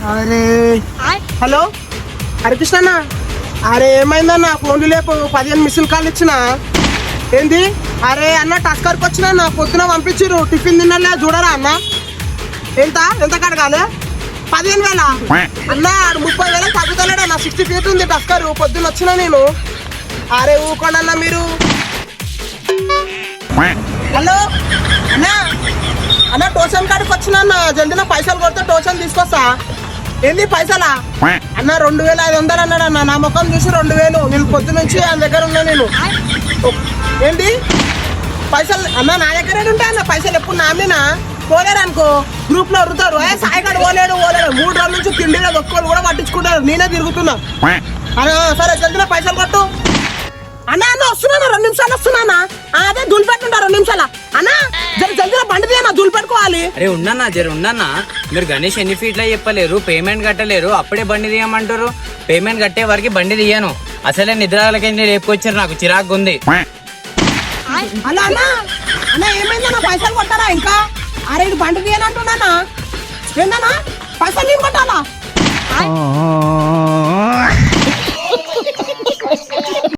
అరే హలో హరికృష్ణ అన్న, అరే ఏమైందన్న ఫోన్లు లేపు 15 మిస్డ్ కాల్ ఇచ్చిన. ఏంది అరే అన్న టస్కర్కి వచ్చిన నా పొద్దున పంపించిరు టిఫిన్ తిన్నలే చూడరా అన్న. ఎంత కడగాలి 15,000 అన్న. 30,000 తగ్గుతలేడా నా 60 ఫీట్ ఉంది టస్కర్. పొద్దున్న వచ్చిన నేను. అరే ఊకోండి అన్న మీరు. హలో అన్న, అన్న టోషన్ కాడికి వచ్చిన అన్న, జల్దీలో పైసలు కొడితే టోషన్ తీసుకొస్తా. ఏంది పైసలా అన్న? 2,500 అన్నాడు అన్న. నా ముఖం చూసి 2,000. నేను పొద్దు నుంచి ఆయన దగ్గర ఉన్నా నేను. ఏంటి పైసలు అన్న? నా దగ్గరే ఉంటాయి అన్న పైసలు. ఎప్పుడు నామినా పోలేరు అనుకో గ్రూప్ లో వరుతారు. సాయిగాడు పోలేడు 3 రోజుల నుంచి తిండి లేదు, ఒక్కరు కూడా పట్టించుకుంటారు. నేనే తిరుగుతున్నా. సరే జల్దీలో పైసలు కొట్టు అన్న. అన్న వస్తున్నా 2 నిమిషాలు వస్తున్నా. అదే దులిపెట్టుంటా 2 నిమిషాల అన్న. జల్దీలో బండి తీయనా దులిపెట్టుకోవాలి. అరే ఉండన్నా ఉండన్నా. మీరు గణేష్ ఎన్ని ఫీట్లా చెప్పలేరు, పేమెంట్ కట్టలేరు, అప్పుడే బండి తీయమంటారు. పేమెంట్ కట్టే వరకు బండి తీయను. అసలే నిద్రలకి రేపుకొచ్చారు, నాకు చిరాకు ఉంది. అలా అన్న అన్న ఏమైందన్నా? పైసలు కొట్టారా ఇంకా? అరే ఇది బండి తీయనంటున్నానా? ఏందన్నా పైసలు నేను కొట్టాలా?